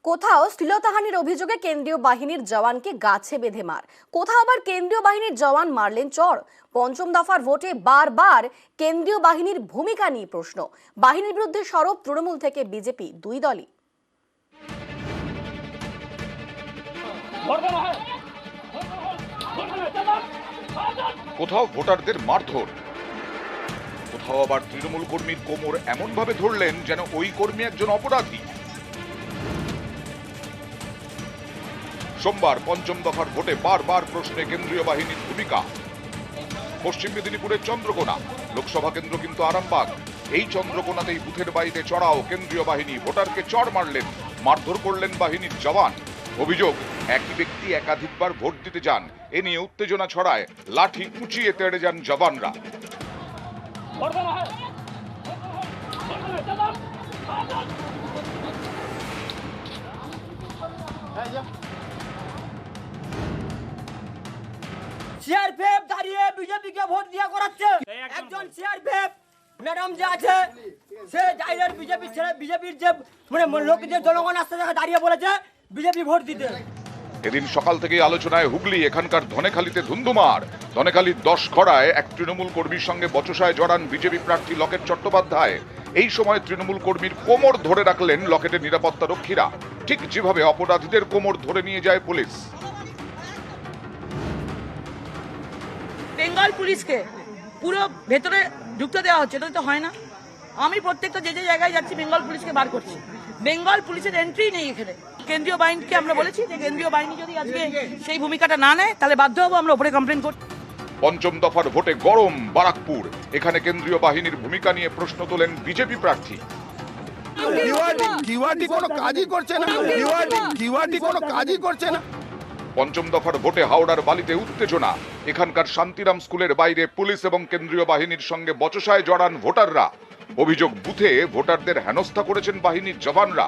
কোথাও শ্লীলতাহানির অভিযোগে কেন্দ্রীয় বাহিনীর জওয়ানকে গাছে বেঁধে মার, কোথাও আবার কেন্দ্রীয় বাহিনীর জওয়ান মারলেন চড়। পঞ্চম দফার ভোটে বারবার কেন্দ্রীয় বাহিনীর ভূমিকা নিয়ে প্রশ্ন। বাহিনীর বিরুদ্ধে সরব তৃণমূল থেকে বিজেপি, দুই দলই। কোথাও ভোটারদের মারধর, কোথাও আবার তৃণমূল কর্মীর কোমর এমন ভাবে ধরলেন যেন ওই কর্মী একজন অপরাধী। সোমবার পঞ্চম দফার ভোটে বারবার প্রশ্নে কেন্দ্রীয় বাহিনীর ভূমিকা। পশ্চিম মেদিনীপুরের চন্দ্রকোনা লোকসভা কেন্দ্র কিন্তু আরামবাগ। এই চন্দ্রকোনাতেই বুথের বাইরে চড়াও কেন্দ্রীয় বাহিনী, ভোটারকে চড় মারলেন, মারধর করলেন বাহিনীর জওয়ান। অভিযোগ, একই ব্যক্তি একাধিকবার ভোট দিতে যান। এ নিয়ে উত্তেজনা ছড়ায়, লাঠি উঁচিয়ে তেড়ে যান জওয়ানরা। সিআরপিএফ দাঁড়িয়ে বিজেপিকে ভোট দিয়ে করাচ্ছে। একজন সিআরপিএফ ম্যাডাম যে আছে সে ডাইরেক্ট বিজেপি ছেড়ে বিজেপির যে লোক যে জনগণ আসতে দাঁড়িয়ে বলেছে বিজেপি ভোট দিতে। এদিন সকাল থেকেই আলোচনায় হুগলি। এখানকার ধনেখালিতে ধুন্ধুমার। ধনেখালির 10 খড়ায় এক তৃণমূল কর্মীর সঙ্গে বচসায় জড়ান বিজেপি প্রার্থী লকেট চট্টোপাধ্যায়। এই সময় তৃণমূল কর্মীর কোমর ধরে রাখলেন লকেটের নিরাপত্তা রক্ষীরা, ঠিক যেভাবে অপরাধীদের কোমর ধরে নিয়ে যায় পুলিশ। বেঙ্গল পুলিশকে পুরো ভেতরে ঢুকতে দেওয়া হচ্ছে, এটা তো হয় না। আমি প্রত্যেকটা যে জায়গায় যাচ্ছি বেঙ্গল পুলিশকে বার করছি। বেঙ্গল পুলিশের এন্ট্রি নেই এখানে। কেন্দ্রীয় বাহিনীকে আমরা বলেছি যে কেন্দ্রীয় বাহিনী যদি আজকে সেই ভূমিকাটা না নেয় তাহলে বাধ্য হবো আমরা উপরে কমপ্লেন করতে। পঞ্চম দফার ভোটে গরম বারাকপুর। এখানে কেন্দ্রীয় বাহিনীর ভূমিকা নিয়ে প্রশ্ন তোলেন বিজেপি প্রার্থী। পঞ্চম দফার ভোটে হাওড়ার বালিতে উত্তেজনা। এখানকার শান্তিরাম স্কুলের বাইরে পুলিশ এবং কেন্দ্রীয় বাহিনীর সঙ্গে বচসায় জড়ান ভোটাররা। অভিযোগ, বুথে ভোটারদের হেনস্থা করেছেন বাহিনীর জওয়ানরা।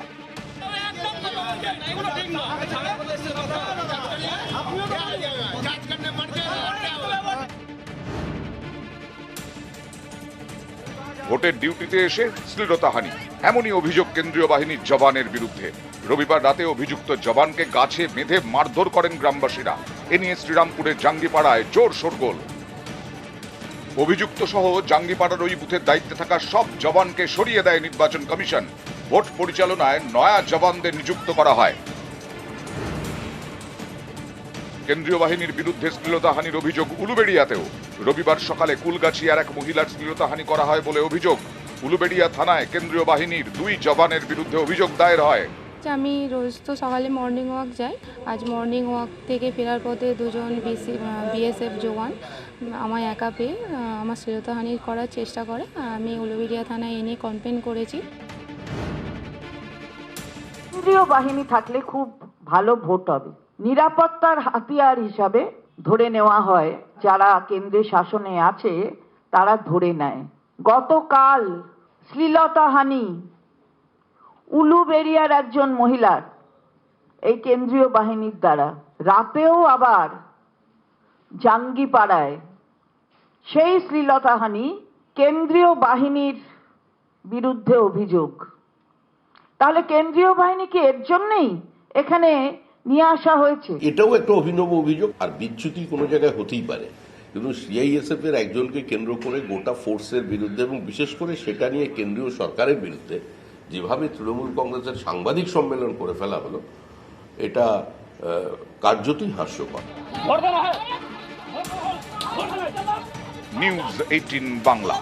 ভোটের ডিউটিতে এসে শ্লীলতাহানি, এমনই অভিযোগ কেন্দ্রীয় বাহিনীর জওয়ানের বিরুদ্ধে। রবিবার রাতে অভিযুক্ত জওয়ানকে গাছে বেঁধে মারধর করেন গ্রামবাসীরা। এ নিয়ে শ্রীরামপুরের জাঙ্গিপাড়ায় জোর শোরগোল। অভিযুক্ত সহ জাঙ্গিপাড়ার ওই বুথের দায়িত্বে থাকা সব জওয়ানকে সরিয়ে দেয় নির্বাচন কমিশন। ভোট পরিচালনায় নয়া জওয়ানদের নিযুক্ত করা হয়। কেন্দ্রীয় বাহিনীর বিরুদ্ধে শ্লীলতাহানির অভিযোগ উলুবেড়িয়াতেও। রবিবার সকালে কুলগাছিয়ার এক মহিলার শ্লীলতাহানি করা হয় বলে অভিযোগ। উলুবেড়িয়া থানায় কেন্দ্রীয় বাহিনীর 2 জওয়ানের বিরুদ্ধে অভিযোগ দায়ের হয়। আমি রোজ তো সকালে মর্নিং ওয়াক যাই। আজ মর্নিং ওয়াক থেকে ফেরার পথে দুজন বিএসএফ জওয়ান আমায় একা পেয়ে আমার শ্লীলতাহানি করার চেষ্টা করে। আমি উলুবেড়িয়া থানায় এনে কমপ্লেন করেছি। কেন্দ্রীয় বাহিনী থাকলে খুব ভালো ভোট হবে। নিরাপত্তার হাতিয়ার হিসাবে ধরে নেওয়া হয়, যারা কেন্দ্রের শাসনে আছে তারা ধরে নেয়। গতকাল শ্লীলতাহানি উলুবেড়িয়ার একজন মহিলার এই কেন্দ্রীয় বাহিনীর দ্বারা, রাতেও আবার জাঙ্গিপাড়ায় সেই শ্লীলতাহানি কেন্দ্রীয় বাহিনীর বিরুদ্ধে অভিযোগ। তাহলে কেন্দ্রীয় বাহিনীকে এর জন্যই এখানে নিয়ে আসা হয়েছে। এটাও একটা অভিনব অভিযোগ। আর বিচ্যুতি কোনো জায়গায় হতেই পারে, কিন্তু সিআইএসএফ এর একজনকে কেন্দ্র করে গোটা ফোর্সের বিরুদ্ধে এবং বিশেষ করে সেটা নিয়ে কেন্দ্রীয় সরকারের বিরুদ্ধে যেভাবে তৃণমূল কংগ্রেসের সাংবাদিক সম্মেলন করে ফেলা হলো, এটা কার্যতই হাস্যকর। নিউজ 18 বাংলা।